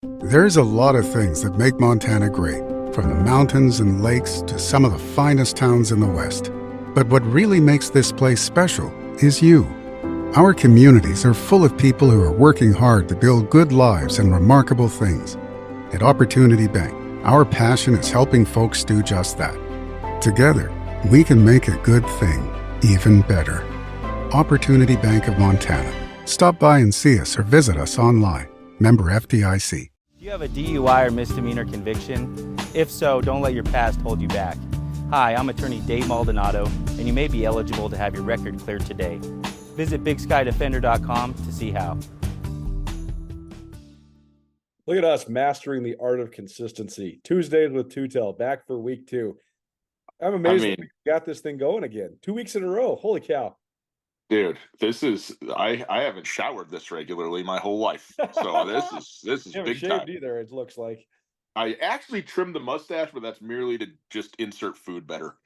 There's a lot of things that make Montana great, from the mountains and lakes to some of the finest towns in the West. But what really makes this place special is you. Our communities are full of people who are working hard to build good lives and remarkable things. At Opportunity Bank, our passion is helping folks do just that. Together, we can make a good thing even better. Opportunity Bank of Montana. Stop by and see us or visit us online. Member FDIC. Do you have a DUI or misdemeanor conviction? If so, don't let your past hold you back. Hi, I'm attorney Dave Maldonado, and you may be eligible to have your record cleared today. Visit BigSkyDefender.com to see how. Look at us mastering the art of consistency. Tuesdays with Tootell, back for week 2. I'm amazed that we got this thing going again. 2 weeks in a row. Holy cow. Dude, this is I haven't showered this regularly my whole life. So this is You haven't big shaved time. either, it looks like. I actually trimmed the mustache, but that's merely to just insert food better.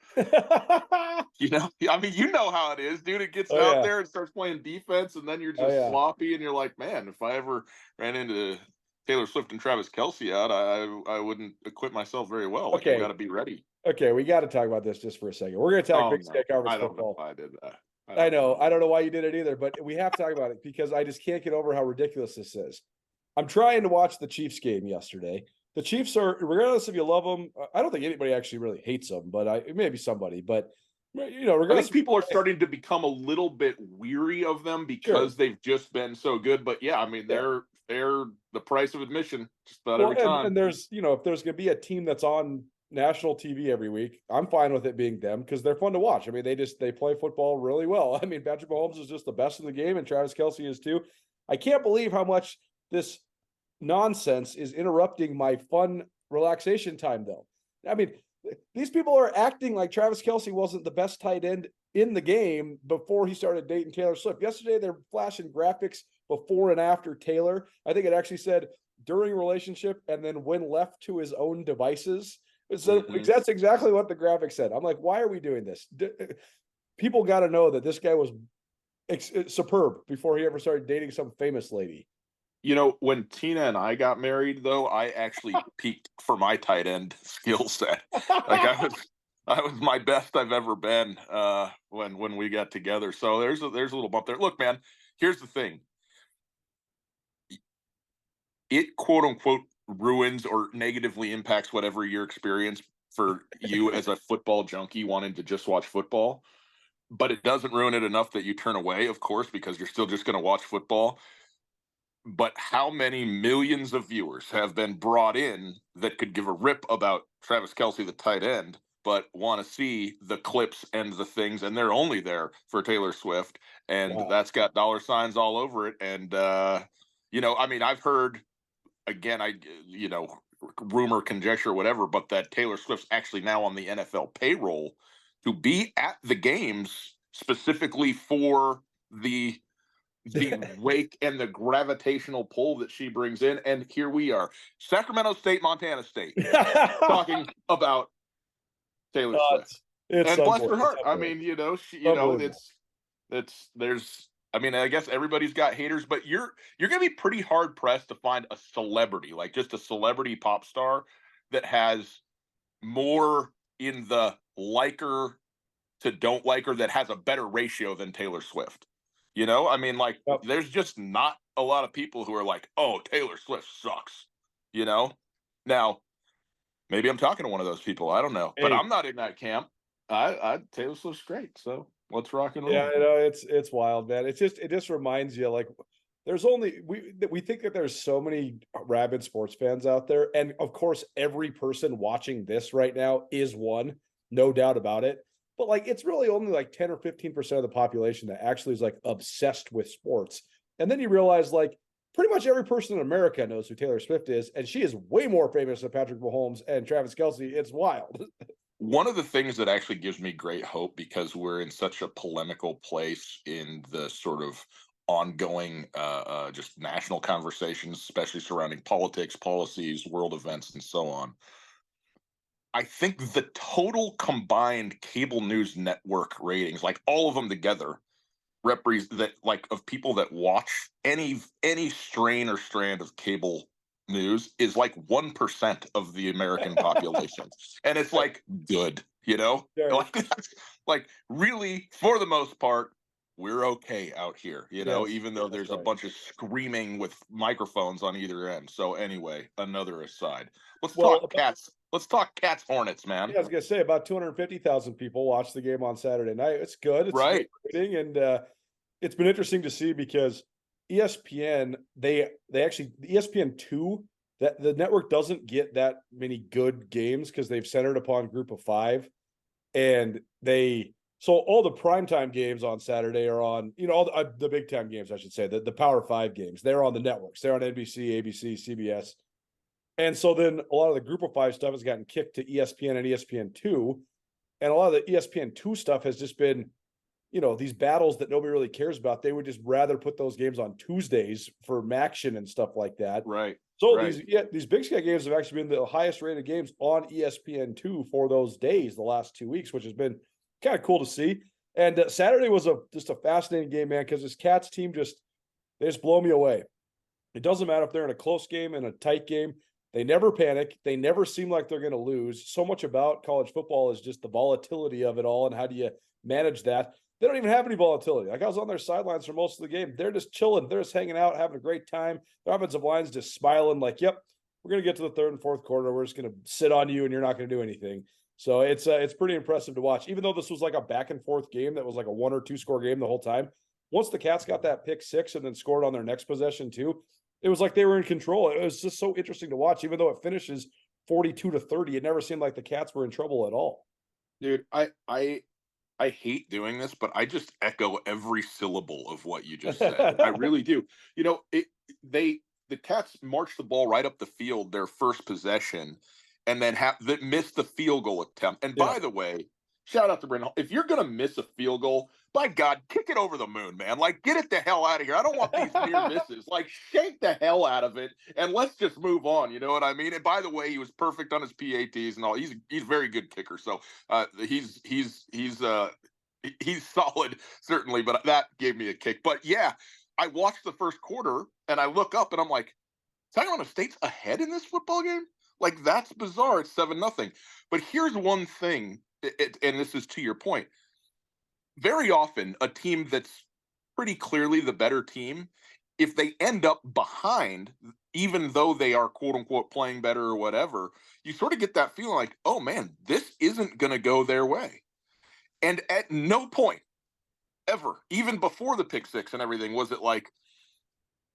You know, I mean, you know how it is, dude. It gets out there and starts playing defense, and then you're just sloppy, and you're like, man, if I ever ran into Taylor Swift and Travis Kelce out, I wouldn't equip myself very well. Like, I got to be ready. Okay, we got to talk about this just for a second. We're going to talk Big Sky Conference football. I did that. I know. I don't know why you did it either, but we have to talk about it because I just can't get over how ridiculous this is. I'm trying to watch the Chiefs game yesterday. The Chiefs are, regardless if you love them, I don't think anybody actually really hates them, but maybe somebody. But you know, regardless, I think people are starting to become a little bit weary of them because they've just been so good. But yeah, I mean, they're the price of admission just about every time. And there's, you know, if there's going to be a team that's on national TV every week, I'm fine with it being them because they're fun to watch. I mean, they play football really well. I mean, Patrick Mahomes is just the best in the game, and Travis Kelce is too. I can't believe how much this nonsense is interrupting my fun relaxation time, though. I mean, these people are acting like Travis Kelce wasn't the best tight end in the game before he started dating Taylor Swift. Yesterday, they're flashing graphics before and after Taylor. I think it actually said during relationship and then when left to his own devices. So that's exactly what the graphic said. I'm like, why are we doing this? People got to know that this guy was superb before he ever started dating some famous lady. You know, when Tina and I got married, though, I actually peaked for my tight end skill set. Like I was my best I've ever been when we got together. So there's a little bump there. Look, man, here's the thing. It quote unquote ruins or negatively impacts whatever your experience for you as a football junkie wanting to just watch football. But it doesn't ruin it enough that you turn away, of course, because you're still just going to watch football. But how many millions of viewers have been brought in that could give a rip about Travis Kelce, the tight end, but want to see the clips and the things, and they're only there for Taylor Swift, and that's got dollar signs all over it. And, you know, I mean, I've heard, again, rumor, conjecture, whatever, but that Taylor Swift's actually now on the NFL payroll to be at the games specifically for the wake and the gravitational pull that she brings in. And here we are, Sacramento State, Montana State, talking about Taylor Swift. And bless her heart. I mean, you know, I mean, I guess everybody's got haters, but you're going to be pretty hard pressed to find a celebrity, like just a celebrity pop star that has more in the liker to don't like her, that has a better ratio than Taylor Swift. You know, I mean, like, there's just not a lot of people who are like, oh, Taylor Swift sucks, you know? Now, maybe I'm talking to one of those people. I don't know. But I'm not in that camp. Taylor Swift's great. So let's rock and roll. Yeah, I know, it's wild, man. It just reminds you, like, there's only we think that there's so many rabid sports fans out there. And of course, every person watching this right now is one, no doubt about it. But like, it's really only like 10 or 15% of the population that actually is like obsessed with sports. And then you realize, like, pretty much every person in America knows who Taylor Swift is, and she is way more famous than Patrick Mahomes and Travis Kelce. It's wild. One of the things that actually gives me great hope, because we're in such a polemical place in the sort of ongoing just national conversations, especially surrounding politics, policies, world events, and so on. I think the total combined cable news network ratings, like all of them together, represent that, like, of people that watch any strain or strand of cable news is like 1% of the American population. And it's like, good, you know? Yeah. Like really, for the most part, we're okay out here, you know, Yes, even though that's there's a right. bunch of screaming with microphones on either end. So anyway, another aside. Let's Well, talk cats. Let's talk Cats Hornets, man. Yeah, I was gonna say about 250,000 people watched the game on Saturday night. It's good. It's Right. exciting, and it's been interesting to see because ESPN they actually ESPN2 that the network doesn't get that many good games because they've centered upon Group of Five, and so all the primetime games on Saturday are on all the big time games I should say the Power Five games they're on the networks they're on NBC, ABC, CBS. And so then a lot of the Group of Five stuff has gotten kicked to ESPN and ESPN2. And a lot of the ESPN2 stuff has just been, these battles that nobody really cares about. They would just rather put those games on Tuesdays for Maction and stuff like that. Right. So right. these Big Sky games have actually been the highest rated games on ESPN2 for those days, the last 2 weeks, which has been kind of cool to see. And Saturday was just a fascinating game, man, because this Cats team they just blow me away. It doesn't matter if they're in a close game and a tight game. They never panic. They never seem like they're going to lose. So much about college football is just the volatility of it all and how do you manage that. They don't even have any volatility. Like I was on their sidelines for most of the game. They're just chilling. They're just hanging out, having a great time. Their offensive line's just smiling like, yep, we're going to get to the third and fourth quarter. We're just going to sit on you and you're not going to do anything. So it's pretty impressive to watch. Even though this was like a back and forth game that was like a 1 or 2 score game the whole time. Once the Cats got that pick six and then scored on their next possession too, it was like they were in control. It was just so interesting to watch, even though it finishes 42-30. It never seemed like the Cats were in trouble at all. Dude, I hate doing this, but I just echo every syllable of what you just said. I really do. The Cats marched the ball right up the field their first possession, and then missed the field goal attempt. And by the way, shout out to Brandon. If you're gonna miss a field goal, by God, kick it over the moon, man. Like, get it the hell out of here. I don't want these near misses. Like, shake the hell out of it and let's just move on. You know what I mean? And by the way, he was perfect on his PATs and all. He's a very good kicker. So he's solid, certainly, but that gave me a kick. But yeah, I watched the first quarter and I look up and I'm like, Sacramento State's ahead in this football game? Like, that's bizarre. It's 7-0. But here's one thing, and this is to your point. Very often, a team that's pretty clearly the better team, if they end up behind, even though they are quote unquote playing better or whatever, you sort of get that feeling like, oh man, this isn't going to go their way. And at no point ever, even before the pick six and everything, was it like,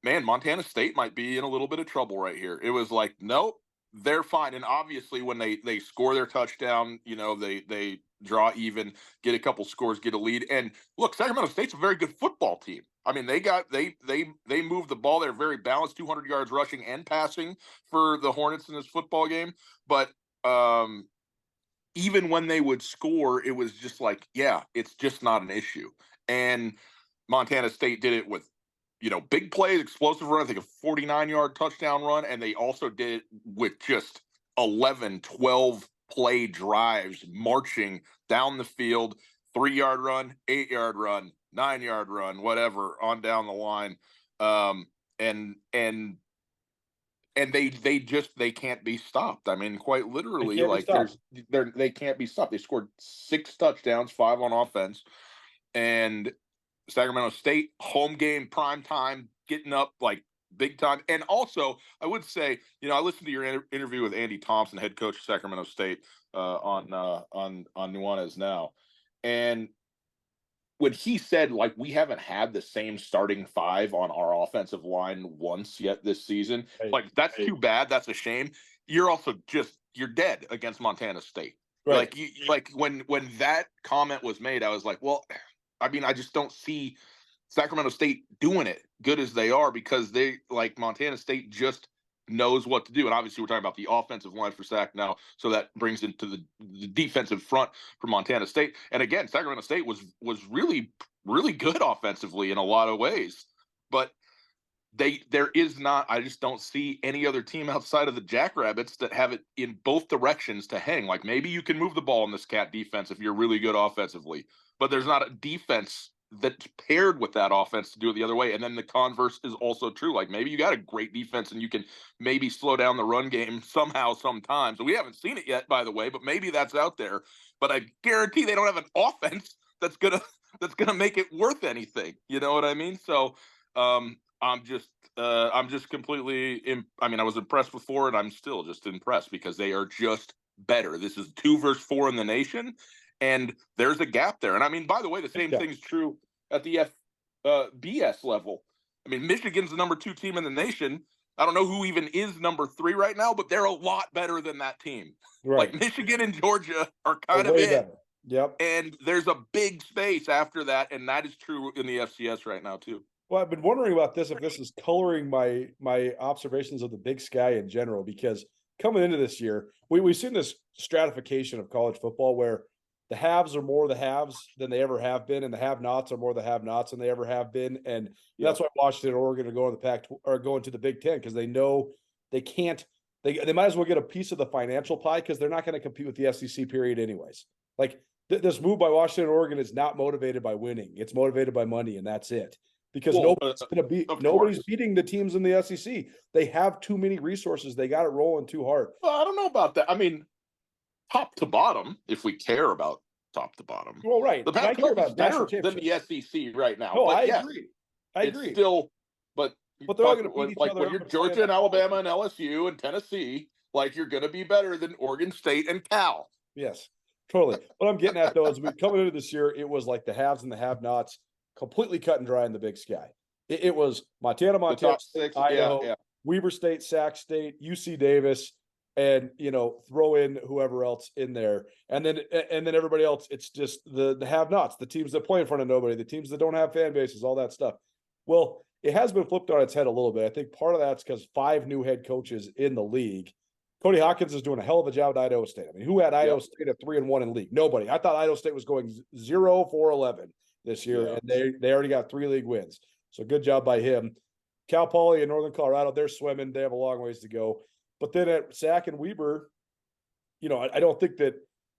man, Montana State might be in a little bit of trouble right here. It was like, nope, they're fine. And obviously when they score their touchdown, they draw even, get a couple scores, get a lead. And look, Sacramento State's a very good football team. I mean, they moved the ball. They're very balanced, 200 yards rushing and passing for the Hornets in this football game. But even when they would score, it was just like, yeah, it's just not an issue. And Montana State did it with, big plays, explosive run, I think a 49-yard touchdown run. And they also did it with just 11, 12 play drives, marching down the field, 3-yard run, 8-yard run, 9-yard run, whatever, on down the line. And they can't be stopped. I mean, quite literally, like they can't be stopped. They scored 6 touchdowns, 5 on offense, and Sacramento State home game, prime time, getting up like big time. And also, I would say, I listened to your interview with Andy Thompson, head coach of Sacramento State, on Nuanez now, and when he said, like, we haven't had the same starting 5 on our offensive line once yet this season, like, that's too bad. That's a shame. You're also you're dead against Montana State. Right. Like when that comment was made, I was like, well, I mean, I just don't see Sacramento State doing it good as they are, because Montana State just knows what to do. And obviously we're talking about the offensive line for Sac now, so that brings into the defensive front for Montana State. And again, Sacramento State was really, really good offensively in a lot of ways, but I just don't see any other team outside of the Jackrabbits that have it in both directions to hang. Like, maybe you can move the ball in this Cat defense if you're really good offensively, but there's not a defense that's paired with that offense to do it the other way. And then the converse is also true. Like maybe you got a great defense and you can maybe slow down the run game somehow, sometimes. We haven't seen it yet, by the way, but maybe that's out there. But I guarantee they don't have an offense that's gonna make it worth anything. You know what I mean? So I'm just completely. I mean, I was impressed before, and I'm still just impressed because they are just better. This is 2 versus 4 in the nation, and there's a gap there. And I mean, by the way, the same thing's true at the BS level. I mean, Michigan's the number 2 team in the nation. I don't know who even is number 3 right now, but they're a lot better than that team. Right. Like Michigan and Georgia are kind of way it. better. Yep. And there's a big space after that, and that is true in the FCS right now too. Well, I've been wondering about this, if this is coloring my observations of the Big Sky in general, because coming into this year, we've seen this stratification of college football where the haves are more the haves than they ever have been, and the have-nots are more the have-nots than they ever have been. And that's why Washington and Oregon are going to the Pac or going to the Big Ten, because they know they can't. They might as well get a piece of the financial pie, because they're not going to compete with the SEC period anyways. Like this move by Washington and Oregon is not motivated by winning; it's motivated by money, and that's it. Because nobody's beating the teams in the SEC. They have too many resources. They got it rolling too hard. Well, I don't know about that. I mean, top to bottom, if we care about top to bottom. Well, right. The Pac-12 is better than the SEC right now. No, I agree. I agree. Still, but they're all going to beat each like other. When you're Georgia and Alabama and LSU and Tennessee, like you're going to be better than Oregon State and Cal. Yes, totally. What I'm getting at though is, coming into this year, it was like the haves and the have-nots, completely cut and dry in the Big Sky. It was Montana State, Idaho, Weber State, Sac State, UC Davis, and throw in whoever else in there, and then everybody else. It's just the have-nots, the teams that play in front of nobody, the teams that don't have fan bases, all that stuff. Well, it has been flipped on its head a little bit. I think part of that's because 5 new head coaches in the league. Cody Hawkins is doing a hell of a job at Idaho State. I mean, who had Idaho State at 3-1 in league? Nobody. I thought Idaho State was going 0-4-11 this year, and they already got 3 league wins. So good job by him. Cal Poly in Northern Colorado, they're swimming. They have a long ways to go. But then at Sac and Weber, I don't think that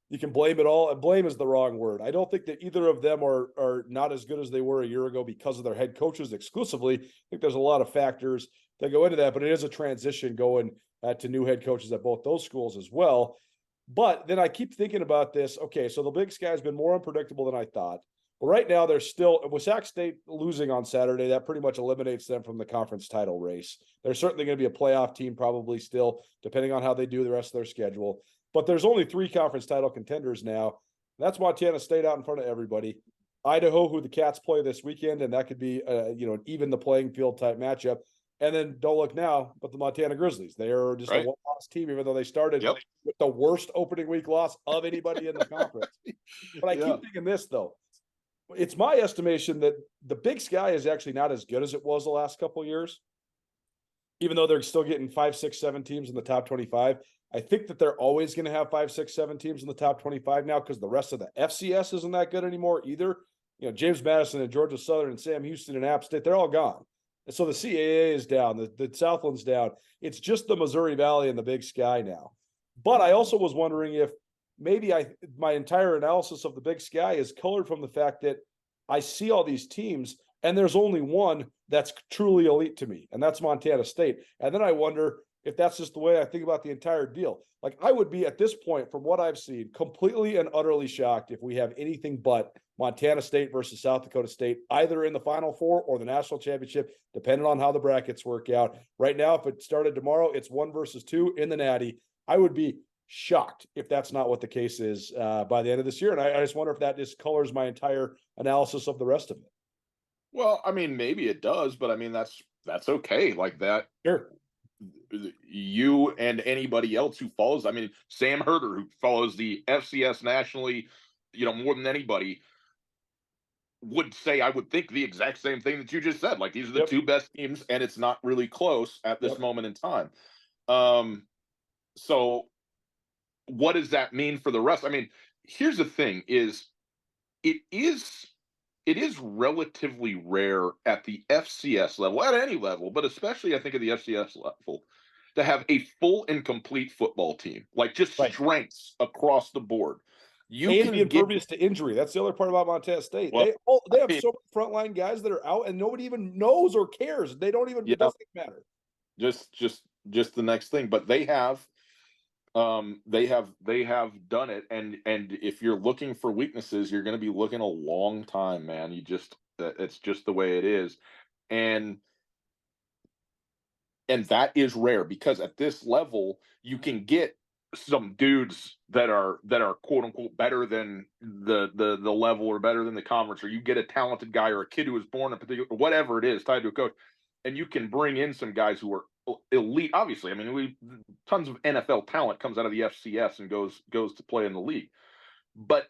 you can blame it all. And blame is the wrong word. I don't think that either of them are not as good as they were a year ago because of their head coaches exclusively. I think there's a lot of factors that go into that, but it is a transition going to new head coaches at both those schools as well. But then I keep thinking about this. Okay, so the Big Sky has been more unpredictable than I thought. But right now, they're still, with Sac State losing on Saturday, that pretty much eliminates them from the conference title race. They're certainly going to be a playoff team, probably still, depending on how they do the rest of their schedule. But there's only 3 conference title contenders now. That's Montana State out in front of everybody. Idaho, who the Cats play this weekend, and that could be, an even the playing field type matchup. And then don't look now, but the Montana Grizzlies. They are just a one-loss team, even though they started with the worst opening week loss of anybody in the conference. But I keep thinking this, though. It's my estimation that the Big Sky is actually not as good as it was the last couple of years, even though they're still getting 5, 6, 7 teams in the top 25. I think that they're always going to have 5, 6, 7 teams in the top 25 now, because the rest of the FCS isn't that good anymore either. James Madison and Georgia Southern and Sam Houston and App State, they're all gone. And so the CAA is down, the Southland's down. It's just the Missouri Valley and the Big Sky now. But I also was wondering if maybe my entire analysis of the Big Sky is colored from the fact that I see all these teams and there's only one that's truly elite to me, and that's Montana State. And then I wonder if that's just the way I think about the entire deal. Like, I would be, at this point, from what I've seen, completely and utterly shocked if we have anything but Montana State versus South Dakota State, either in the Final Four or the national championship, depending on how the brackets work out. Right now, if it started tomorrow, it's 1 versus 2 in the Natty. I would be shocked if that's not what the case is by the end of this year. And I just wonder if that just colors my entire analysis of the rest of it. Well, I mean, maybe it does, but I mean, that's okay. Like that. Sure. You and anybody else who follows, I mean, Sam Herder, who follows the FCS nationally, more than anybody, would say, I would think the exact same thing that you just said. Like, these are the 2 best teams, and it's not really close at this moment in time. So what does that mean for the rest? I mean, here's the thing: it is relatively rare at the FCS level, at any level, but especially I think at the FCS level, to have a full and complete football team, like just strengths across the board. You and can be get impervious to injury. That's the other part about Montana State. well, They have so many frontline guys that are out, and nobody even knows or cares. They don't even. yeah, It doesn't matter. just the next thing, but they have done it, and if you're looking for weaknesses, you're going to be looking a long time, man. It's just the way it is, and that is rare, because at this level you can get some dudes that are quote unquote better than the level, or better than the conference, or you get a talented guy or a kid who was born a particular, whatever it is, tied to a coach, and you can bring in some guys who are elite. Obviously, I mean, tons of NFL talent comes out of the FCS and goes to play in the league, but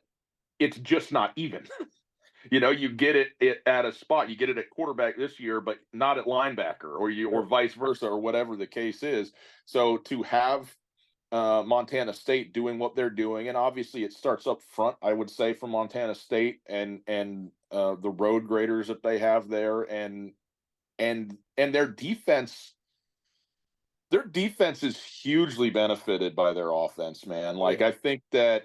it's just not even. You get it at a spot. You get it at quarterback this year, but not at linebacker, or vice versa, or whatever the case is. So to have Montana State doing what they're doing, and obviously it starts up front, I would say, for Montana State and the road graders that they have there, and their defense. Their defense is hugely benefited by their offense, man. Like, I think a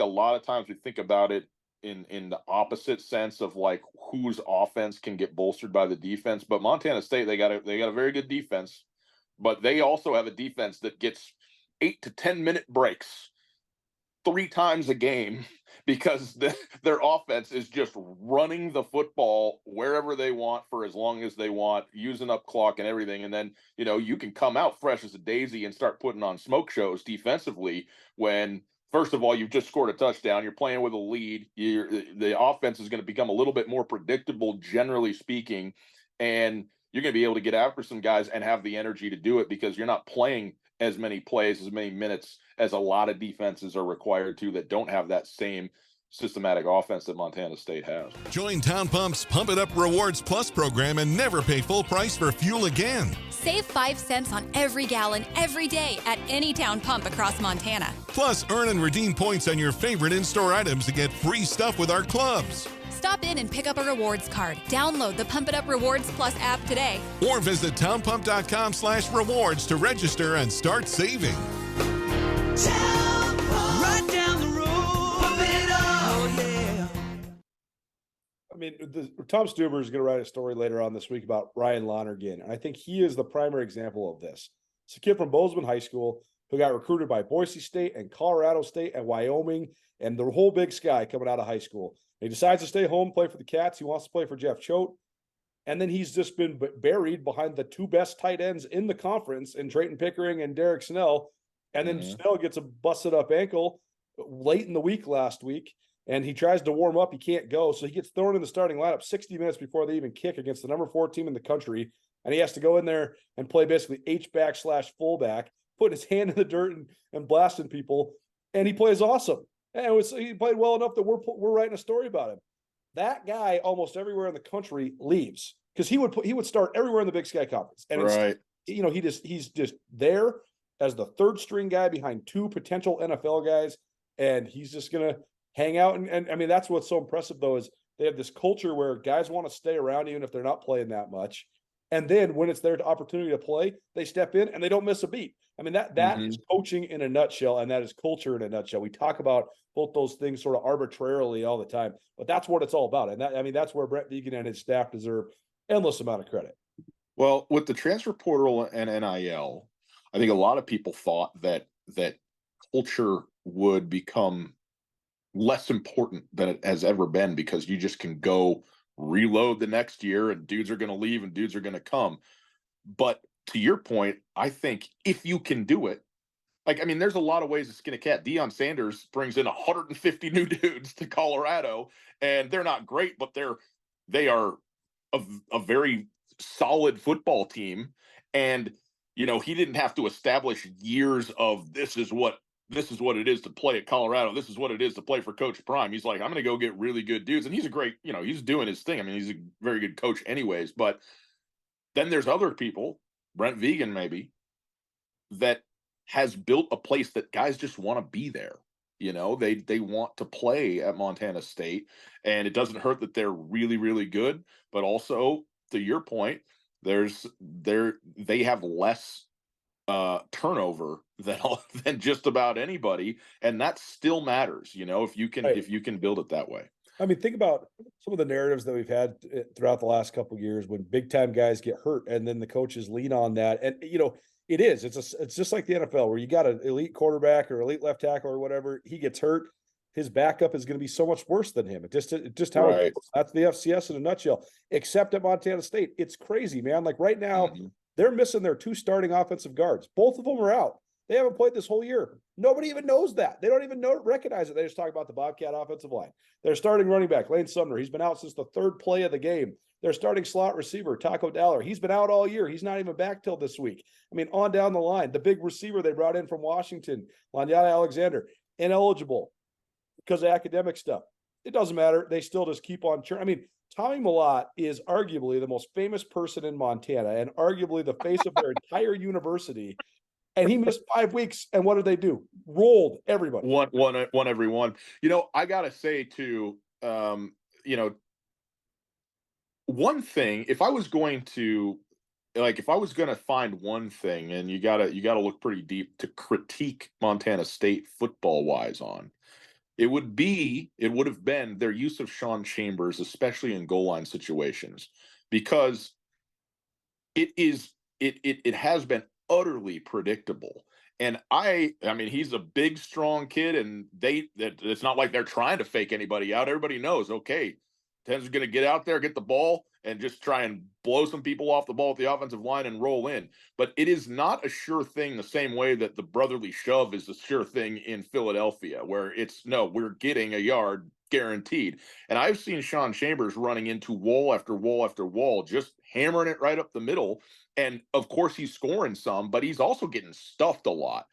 lot of times we think about it in the opposite sense of like whose offense can get bolstered by the defense. But Montana State, they got a very good defense, but they also have a defense that gets 8 to 10 minute breaks 3 times a game, because their offense is just running the football wherever they want for as long as they want, using up clock and everything. And then, you can come out fresh as a daisy and start putting on smoke shows defensively when, first of all, you've just scored a touchdown, you're playing with a lead, the offense is going to become a little bit more predictable, generally speaking, and you're going to be able to get after some guys and have the energy to do it, because you're not playing as many plays, as many minutes as a lot of defenses are required to, that don't have that same systematic offense that Montana State has. Join Town Pump's Pump It Up Rewards Plus program and never pay full price for fuel again. Save 5 cents on every gallon every day at any Town Pump across Montana. Plus, earn and redeem points on your favorite in-store items to get free stuff with our clubs. Stop in and pick up a rewards card. Download the Pump It Up Rewards Plus app today. Or visit townpump.com/rewards to register and start saving. Town Pump. Right down the road. Pump it up. Oh, yeah. I mean, Tom Stuber is going to write a story later on this week about Ryan Lonergan, and I think he is the primary example of this. It's a kid from Bozeman High School who got recruited by Boise State and Colorado State and Wyoming and the whole Big Sky coming out of high school. He decides to stay home, play for the Cats. He wants to play for Jeff Choate. And then he's just been buried behind the 2 best tight ends in the conference, in Drayton Pickering and Derek Snell. And then Snell gets a busted up ankle late in the week last week, and he tries to warm up. He can't go. So he gets thrown in the starting lineup 60 minutes before they even kick against the number 4 team in the country. And he has to go in there and play basically H-back/fullback, putting his hand in the dirt and blasting people. And he plays awesome. And he played well enough that we're writing a story about him. That guy almost everywhere in the country leaves, because he would start everywhere in the Big Sky Conference. And right. He's just there as the 3rd string guy behind 2 potential NFL guys, and he's just gonna hang out. And I mean, that's what's so impressive though, is they have this culture where guys want to stay around even if they're not playing that much. And then when it's their opportunity to play, they step in and they don't miss a beat. I mean, that is coaching in a nutshell, and that is culture in a nutshell. We talk about both those things sort of arbitrarily all the time, but that's what it's all about. And that's where Brett Vigen and his staff deserve endless amount of credit. Well, with the transfer portal and NIL, I think a lot of people thought that culture would become less important than it has ever been, because you just can go reload the next year and dudes are going to leave and dudes are going to come. But to your point, I think if you can do it, there's a lot of ways to skin a cat. Deion Sanders brings in 150 new dudes to Colorado, and they're not great, but they are a very solid football team. And, he didn't have to establish years of this is what it is to play at Colorado. This is what it is to play for Coach Prime. He's like, I'm going to go get really good dudes. And he's a great, he's doing his thing. I mean, he's a very good coach anyways. But then there's other people, Brent Vigen maybe, that has built a place that guys just want to be there. They want to play at Montana State. And it doesn't hurt that they're really, really good. But also, to your point, they have less turnover than just about anybody, and that still matters. If you can Right. if you can build it that way. I mean, think about some of the narratives that we've had throughout the last couple of years when big time guys get hurt, and then the coaches lean on that. And it's just like the NFL where you got an elite quarterback or elite left tackle or whatever. He gets hurt, his backup is going to be so much worse than him. It just how Right. it goes. That's the FCS in a nutshell. Except at Montana State, it's crazy, man. Like right now, they're missing their 2 starting offensive guards. Both of them are out. They haven't played this whole year. Nobody even knows that. They don't even recognize it. They just talk about the Bobcat offensive line. They're starting running back, Lane Sumner. He's been out since the 3rd play of the game. They're starting slot receiver, Taco Daller. He's been out all year. He's not even back till this week. I mean, on down the line, the big receiver they brought in from Washington, Lanyata Alexander, ineligible because of academic stuff. It doesn't matter. They still just keep on churning. I mean, Tommy Mellott is arguably the most famous person in Montana and arguably the face of their entire university. And he missed 5 weeks. And what did they do? Rolled everybody. One every one. I gotta say too, one thing, if I was going to find one thing, and you gotta look pretty deep to critique Montana State football wise on, it would have been their use of Sean Chambers, especially in goal line situations, because it has been utterly predictable. And I mean, he's a big, strong kid, and it's not like they're trying to fake anybody out. Everybody knows, okay, Ted's going to get out there, get the ball, and just try and blow some people off the ball at the offensive line and roll in. But it is not a sure thing the same way that the brotherly shove is a sure thing in Philadelphia, where we're getting a yard guaranteed. And I've seen Sean Chambers running into wall after wall after wall, just hammering it right up the middle. And of course he's scoring some, but he's also getting stuffed a lot.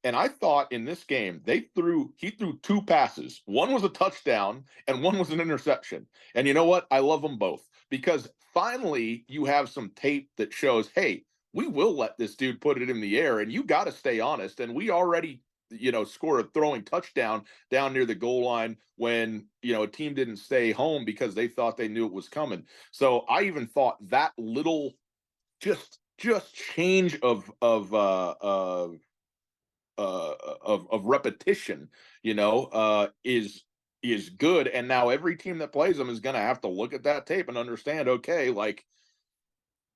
And I thought in this game, he threw 2 passes. One was a touchdown and one was an interception. And you know what? I love them both, because finally you have some tape that shows, hey, we will let this dude put it in the air, and you got to stay honest. And we already, score a throwing touchdown down near the goal line when, a team didn't stay home because they thought they knew it was coming. So I even thought that little just change of repetition, is good. And now every team that plays them is going to have to look at that tape and understand, okay, like,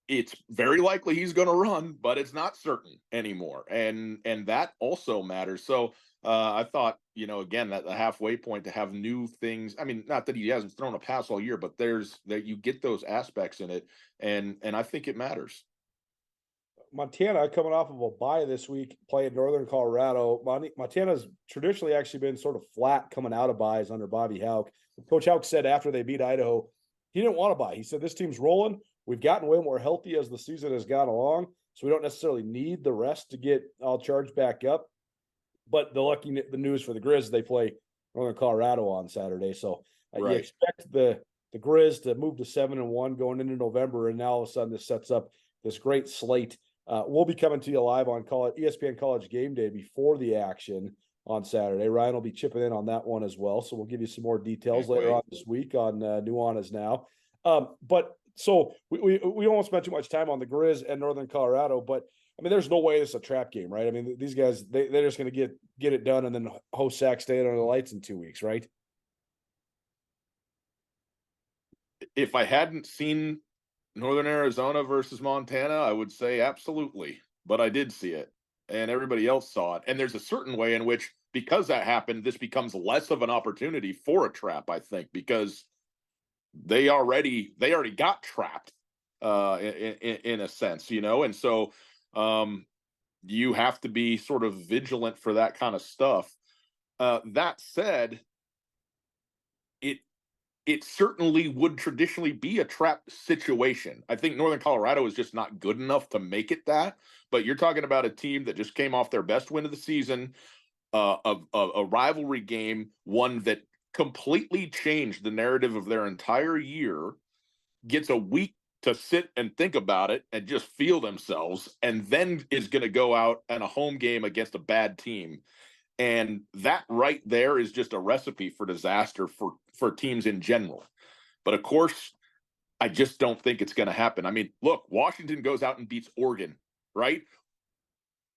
it's very likely he's going to run, but it's not certain anymore. And that also matters. So I thought, again, that the halfway point to have new things. I mean, not that he hasn't thrown a pass all year, but that you get those aspects in it. And I think it matters. Montana coming off of a bye this week, playing Northern Colorado. Montana's traditionally actually been sort of flat coming out of byes under Bobby Hauck. Coach Hauck said after they beat Idaho, he didn't want to bye. He said, this team's rolling. We've gotten way more healthy as the season has gone along, so we don't necessarily need the rest to get all charged back up. But the news for the Griz, they play Northern Colorado on Saturday. So you expect the Griz to move to 7-1 going into November, and now all of a sudden this sets up this great slate. We'll be coming to you live on ESPN College Game Day before the action on Saturday. Ryan will be chipping in on that one as well, so we'll give you some more details later on this week on Nuanez now. But so we won't spend too much time on the Griz and Northern Colorado, but I mean, there's no way this is a trap game, right? I mean, these guys they're just going to get it done and then host Sac State under the lights in 2 weeks, right? If I hadn't seen Northern Arizona versus Montana, I would say absolutely, but I did see it, and everybody else saw it. And there's a certain way in which, because that happened, this becomes less of an opportunity for a trap, I think, because they already got trapped in a sense, and so you have to be sort of vigilant for that kind of stuff. That said, it certainly would traditionally be a trap situation. I think Northern Colorado is just not good enough to make it that. But you're talking about a team that just came off their best win of the season, of a rivalry game, one that completely changed the narrative of their entire year, gets a week to sit and think about it and just feel themselves, and then is going to go out in a home game against a bad team. And that right there is just a recipe for disaster for teams in general. But of course, I just don't think it's going to happen. I mean, look, Washington goes out and beats Oregon, right?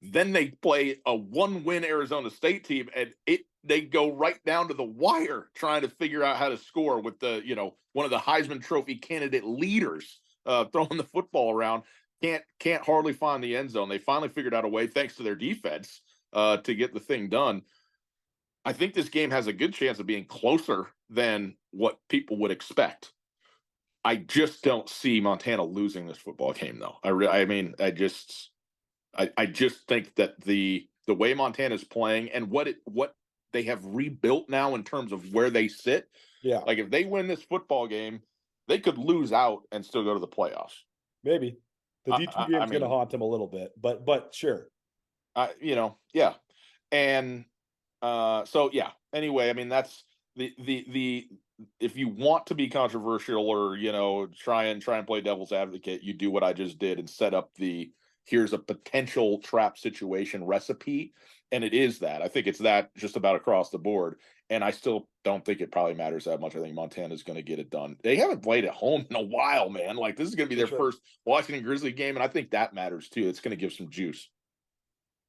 Then they play a 1-win Arizona State team, and they go right down to the wire trying to figure out how to score with the, one of the Heisman Trophy candidate leaders throwing the football around. Can't hardly find the end zone. They finally figured out a way, thanks to their defense, to get the thing done. I think this game has a good chance of being closer than what people would expect. I just don't see Montana losing this football game, though. I just think that the way Montana's playing and what they have rebuilt now in terms of where they sit. Yeah. Like if they win this football game, they could lose out and still go to the playoffs. Maybe. The D2 game's going to haunt them a little bit, but sure. Yeah. And so yeah. Anyway, I mean that's the if you want to be controversial or try and play devil's advocate, you do what I just did and set up here's a potential trap situation recipe. And it is that. I think it's that just about across the board. And I still don't think it probably matters that much. I think Montana's going to get it done. They haven't played at home in a while, man. Like this is going to be their first Washington Grizzly game. And I think that matters too. It's going to give some juice.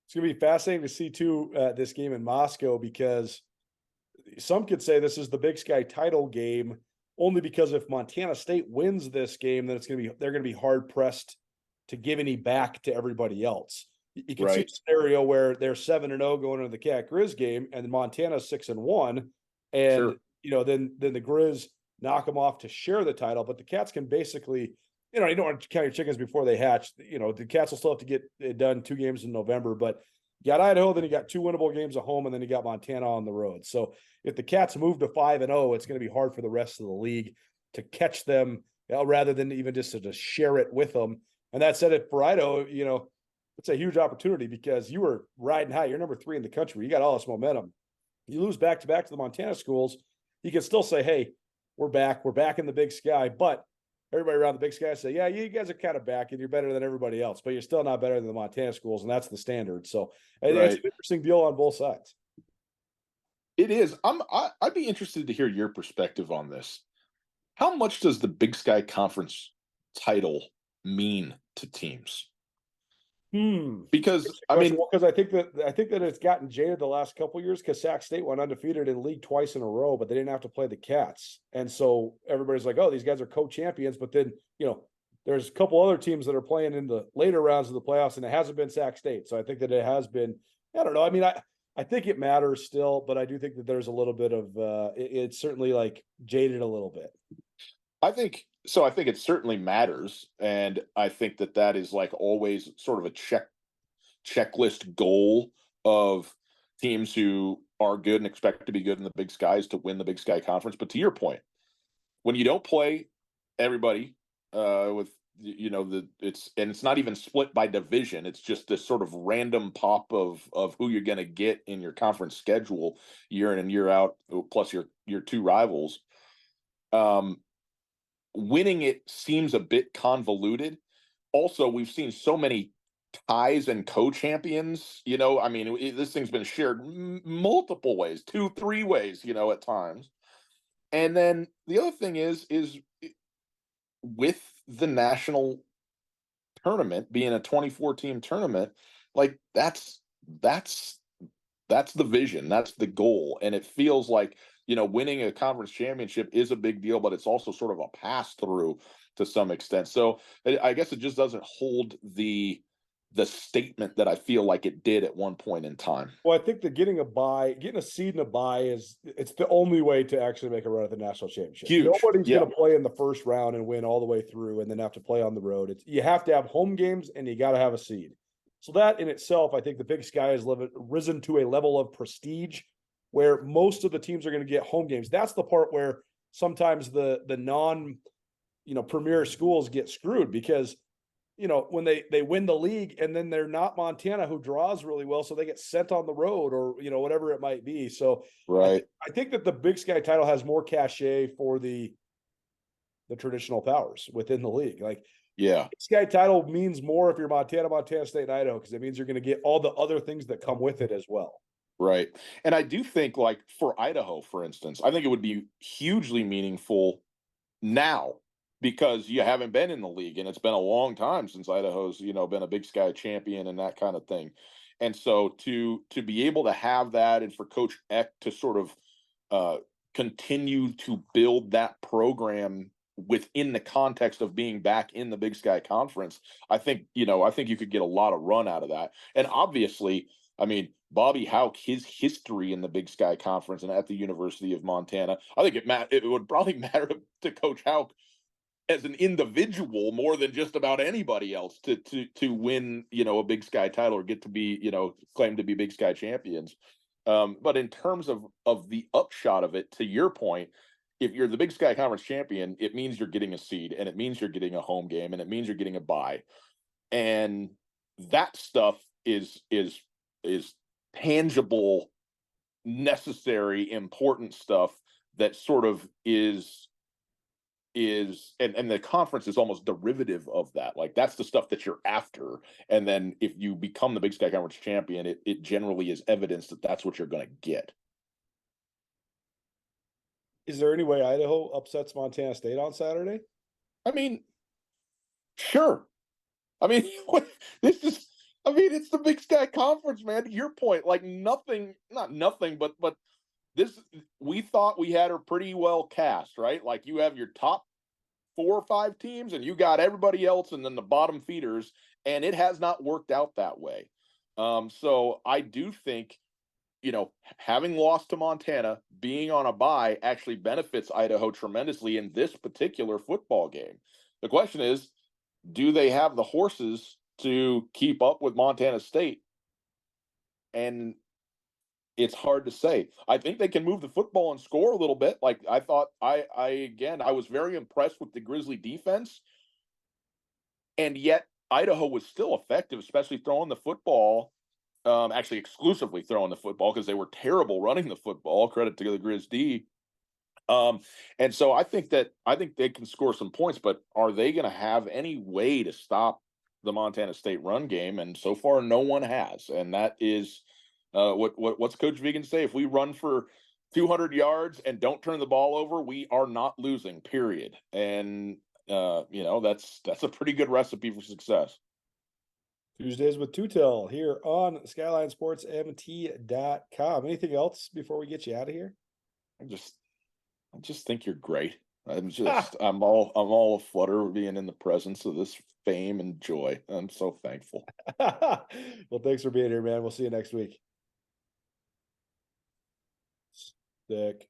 It's going to be fascinating to see too, this game in Moscow, because some could say this is the Big Sky title game only because if Montana State wins this game, then they're going to be hard pressed to give any back to everybody else. You can see a scenario where they're 7-0 going into the Cat Griz game, and Montana's 6-1, and then the Griz knock them off to share the title. But the Cats can basically, you don't want to count your chickens before they hatch. The Cats will still have to get it done 2 games in November, but you got Idaho, then you got 2 winnable games at home, and then you got Montana on the road. So if the Cats move to 5-0, it's going to be hard for the rest of the league to catch them, rather than even just to share it with them. And that said, it for Idaho, it's a huge opportunity because you were riding high. You're number 3 in the country. You got all this momentum. You lose back-to-back to the Montana schools. You can still say, hey, we're back. We're back in the Big Sky. But everybody around the Big Sky say, yeah, you guys are kind of back and you're better than everybody else. But you're still not better than the Montana schools, and that's the standard. So it's an interesting deal on both sides. It is. I'd be interested to hear your perspective on this. How much does the Big Sky Conference title mean to teams? Because I think that it's gotten jaded the last couple of years because Sac State went undefeated in league twice in a row, but they didn't have to play the Cats, and so everybody's like, "Oh, these guys are co-champions." But then there's a couple other teams that are playing in the later rounds of the playoffs, and it hasn't been Sac State. So I think that it has been. I don't know. I mean, I think it matters still, but I do think that there's a little bit of it's certainly like jaded a little bit. I think so. I think it certainly matters. And I think that is like always sort of a checklist goal of teams who are good and expect to be good in the Big Skies to win the Big Sky Conference. But to your point, when you don't play everybody with, it's not even split by division. It's just this sort of random pop of who you're going to get in your conference schedule year in and year out, plus your 2 rivals. Winning it seems a bit convoluted. Also, we've seen so many ties and co-champions. This thing's been shared multiple ways, 2-3 ways, at times. And then the other thing is with the national tournament being a 24-team tournament, like that's the vision, that's the goal, and it feels like winning a conference championship is a big deal, but it's also sort of a pass-through to some extent. So I guess it just doesn't hold the statement that I feel like it did at one point in time. Well, I think that getting a seed and a bye it's the only way to actually make a run at the national championship. Huge. Nobody's going to play in the first round and win all the way through and then have to play on the road. You have to have home games and you got to have a seed. So that in itself, I think the Big Sky has risen to a level of prestige where most of the teams are going to get home games. That's the part where sometimes the non, premier schools get screwed because, when they win the league and then they're not Montana who draws really well, so they get sent on the road or, whatever it might be. So right. I think that the Big Sky title has more cachet for the traditional powers within the league. Like, yeah, Big Sky title means more if you're Montana State, and Idaho, because it means you're going to get all the other things that come with it as well. Right. And I do think, like, for Idaho, for instance, I think it would be hugely meaningful now because you haven't been in the league and it's been a long time since Idaho's, been a Big Sky champion and that kind of thing. And so to be able to have that, and for Coach Eck to sort of continue to build that program within the context of being back in the Big Sky Conference, I think you could get a lot of run out of that. And obviously, I mean, Bobby Houck, his history in the Big Sky Conference and at the University of Montana, I think it would probably matter to Coach Houck as an individual more than just about anybody else to win, a Big Sky title or get to be, claim to be Big Sky champions. But in terms of the upshot of it, to your point, if you're the Big Sky Conference champion, it means you're getting a seed, and it means you're getting a home game, and it means you're getting a bye. And that stuff is tangible, necessary, important stuff that sort of is and the conference is almost derivative of that. Like, that's the stuff that you're after. And then if you become the Big Sky Conference champion, it generally is evidence that that's what you're going to get. Is there any way Idaho upsets Montana State on Saturday? I mean, sure. I mean, it's the Big Sky Conference, man. To your point, like not nothing, but this, we thought we had her pretty well cast, right? Like, you have your top 4 or 5 teams, and you got everybody else, and then the bottom feeders, and it has not worked out that way. So I do think, having lost to Montana, being on a bye actually benefits Idaho tremendously in this particular football game. The question is, do they have the horses to keep up with Montana State? And it's hard to say. I think they can move the football and score a little bit. Like, I thought, I was very impressed with the Grizzly defense, and yet Idaho was still effective, especially throwing the football. Actually exclusively throwing the football, because they were terrible running the football. Credit to the Griz D. And so I think they can score some points, but are they going to have any way to stop the Montana State run game? And so far, no one has. And that is what's Coach Vigen say? If we run for 200 yards and don't turn the ball over, we are not losing, period. And that's a pretty good recipe for success. Tuesdays with Tootell here on SkylineSportsMT.com. Anything else before we get you out of here? I just think you're great. I'm all aflutter being in the presence of this fame and joy. I'm so thankful. Well, thanks for being here, man. We'll see you next week. Sick.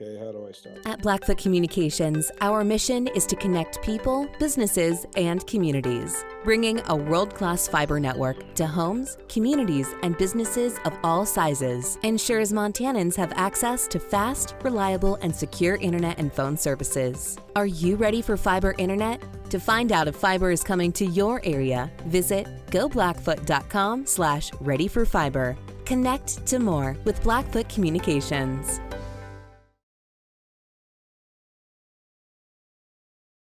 Okay, how do I start? At Blackfoot Communications, our mission is to connect people, businesses, and communities, bringing a world-class fiber network to homes, communities, and businesses of all sizes. Ensures Montanans have access to fast, reliable, and secure internet and phone services. Are you ready for fiber internet? To find out if fiber is coming to your area, visit goblackfoot.com/readyforfiber. Connect to more with Blackfoot Communications.